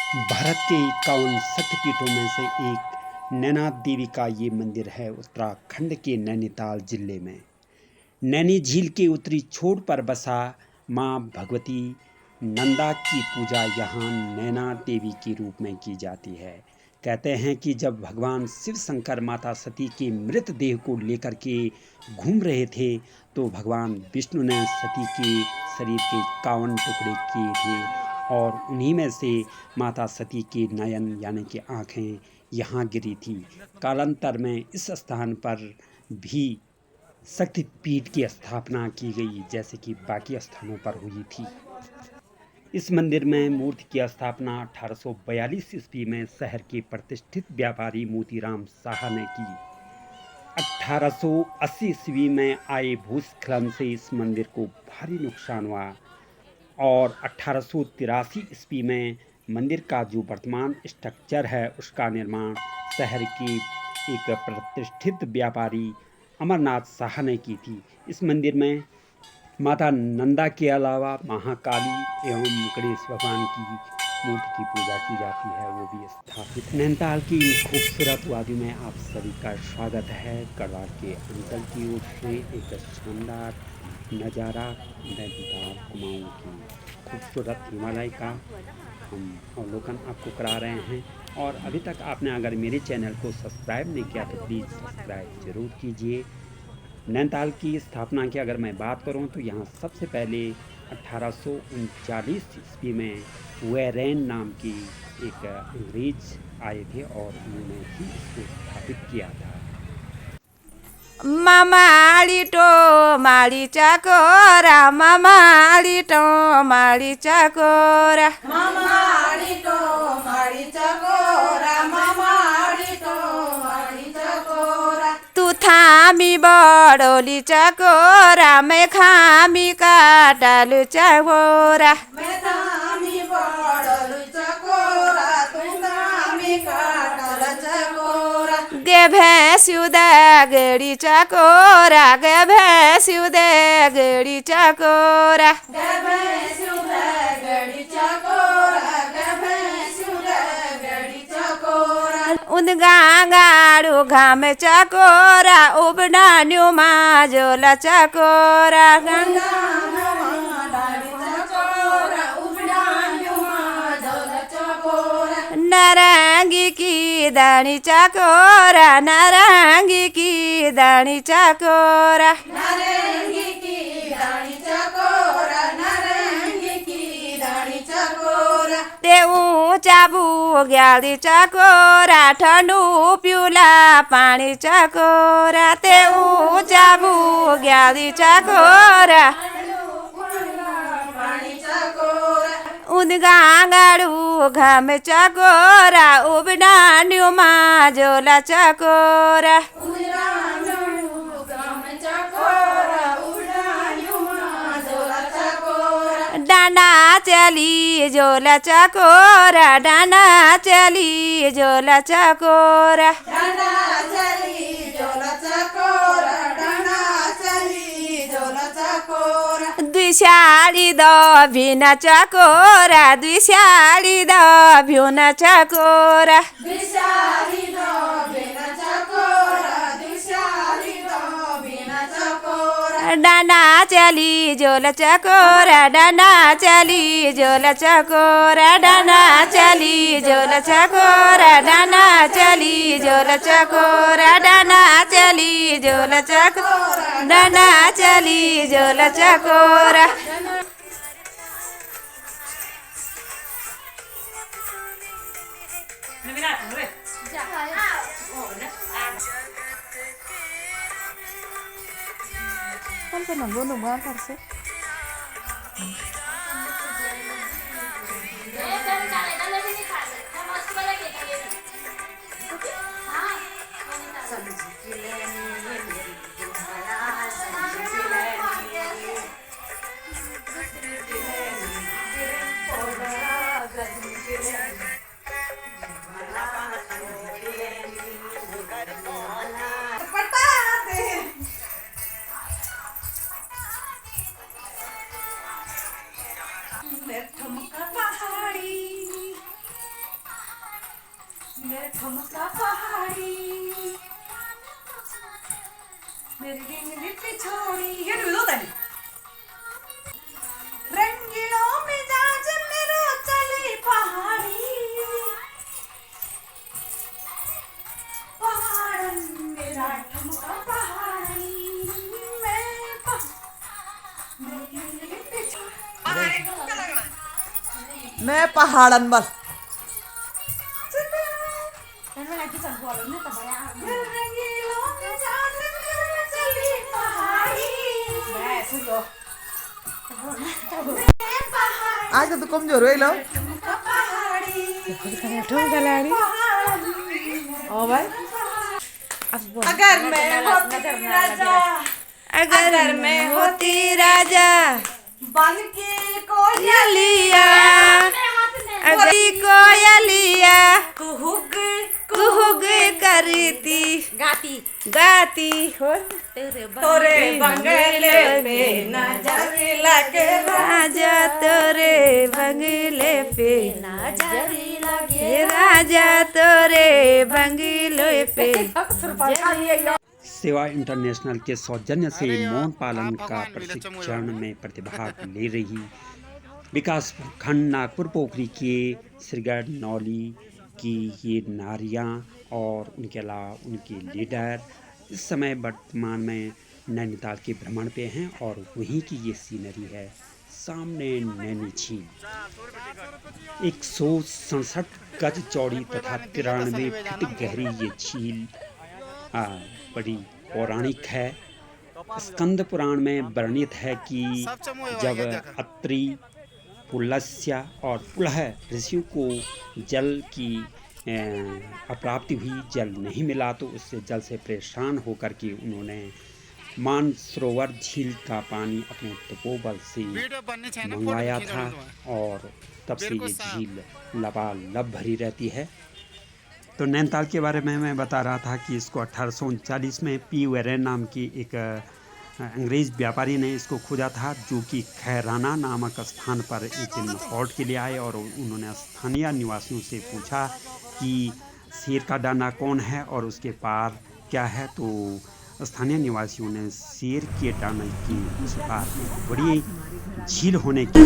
भारत के 51 शक्तिपीठों में से एक नैना देवी का ये मंदिर है उत्तराखंड के नैनीताल जिले में। नैनी झील के उत्तरी छोर पर बसा मां भगवती नंदा की पूजा यहाँ नैना देवी के रूप में की जाती है। कहते हैं कि जब भगवान शिव शंकर माता सती के मृतदेह को लेकर के घूम रहे थे तो भगवान विष्णु ने सती के शरीर के 51 टुकड़े किए थे और उन्हीं में से माता सती के नयन यानी कि आँखें यहाँ गिरी थी। कालांतर में इस स्थान पर भी शक्तिपीठ की स्थापना की गई जैसे कि बाकी स्थानों पर हुई थी। इस मंदिर में मूर्ति की स्थापना 1842 ईस्वी में शहर के प्रतिष्ठित व्यापारी मोतीराम शाह ने की। 1880 ईस्वी में आए भूस्खलन से इस मंदिर को भारी नुकसान हुआ और 1883 ईस्वी में मंदिर का जो वर्तमान स्ट्रक्चर है उसका निर्माण शहर के एक प्रतिष्ठित व्यापारी अमरनाथ शाह ने की थी। इस मंदिर में माता नंदा के अलावा महाकाली एवं गणेश भगवान की मूर्ति की पूजा की जाती है, वो भी स्थापित। नैनीताल की खूबसूरत वादी में आप सभी का स्वागत है। गढ़वाल के अंचल की ओर से एक शानदार नज़ारा नैनीताल कुमाऊं की खूबसूरत हिमालय का हम अवलोकन आपको करा रहे हैं। और अभी तक आपने अगर मेरे चैनल को सब्सक्राइब नहीं किया तो प्लीज़ सब्सक्राइब ज़रूर कीजिए। नैनीताल की स्थापना की अगर मैं बात करूं तो यहाँ सबसे पहले 1839 ईस्वी में वेरेन नाम की एक अंग्रेज आए थे और उन्होंने ही इसको स्थापित किया था। मामालिटो माली चाकोरा मामालिटो माली चाकोरा मामालिटो माली चाकोरा मामालिटो माली चाकोरा तू थामी बड़ोली चाकोरा मैं खामी काटालु चाकोरा मैं थामी बड़लु चाकोरा तू थामी काटल चाकोरा गे भैंस्युदा गड़ी चाकोरा गे भैंस्युदा गड़ी चाकोरा गबे सुदा गड़ी चाकोरा गबे सुदा गड़ी चाकोरा उन गांगाड़ू घाम चाकोरा उबनान्यू माजोला चाकोरा नारंगी की दानी चाकोरा नारंगी की दानी चाकोरा नारंगी की दानी चाकोरा नारंगी की दानी चाकोरा ते ऊंचा बुग्याली चाकोरा ठंडू पिउला पानी चाकोरा ते ऊंचा बुग्याली चाकोरा पानी चाकोरा उन गांगाड़ू घाम चाकोरा उबनान्यू माजोला चाकोरा डाना चली जोला चाकोरा डाना चली जोला चाकोरा डांडा चली जोला चाकोरा डांडा चली जोला चाकोरा दुशाली द भिना चाकोरा दुशाली द भिना चाकोरा दिशाली दो बिना चाकोरा दिशाली दो बिना चाकोरा डाना चली जोला चाकोरा डाना चली जोला चाकोरा डाना चली जोला चाकोरा डाना चली जोला चाकोरा डाना चली जोला चाकोरा डाना चली जोला चाकोरा kan penunggu nunggu versi मेरे ठुमका पहाड़ी मेरी रिंगली पिछोड़ी ये ढूंढो तनी रंगीलो मिजाज मेरो चली पहाड़ी पहाड़न मेरा ठुमका पहाड़ी मैं पहाड़न बल आज तो कमजोर हो लो अगर मैं होती राजा बन के कोयलिया अभी कोयलिया कुहुक कुहुक करती गाती हो तोरे बंगले पे नजर लगे राजा तोरे बंगले पे राजा तोरे बंगले पे सेवा इंटरनेशनल के सौजन्य से मौन पालन का प्रशिक्षण में प्रतिभाग ले रही विकास खंड नागपुर पोखरी के श्रीगढ़ नौली की ये नारियां और उनके अलावा उनके लीडर इस समय वर्तमान में नैनीताल के भ्रमण पे हैं और वहीं की ये सीनरी है सामने नैनी झील 167 गज चौड़ी तथा 93 फीट गहरी ये झील बड़ी पौराणिक है। स्कंद पुराण में वर्णित है कि जब अत्रि पुलस्या और पुलह ऋषियों को जल की अप्राप्ति हुई, जल नहीं मिला तो उससे जल से परेशान होकर के उन्होंने मानसरोवर झील का पानी अपने तपोबल से मंगवाया था और तब से ये झील लबालब भरी रहती है। तो नैनीताल के बारे में मैं बता रहा था कि इसको 1839 में पी वेरेन नाम की एक अंग्रेज़ व्यापारी ने इसको खोजा था, जो कि खैराना नामक स्थान पर एक दिन रिपोर्ट के लिए आए और उन्होंने स्थानीय निवासियों से पूछा कि शेर का डाना कौन है और उसके पार क्या है। तो स्थानीय निवासियों ने शेर के डाने की उस पार बड़ी झील होने की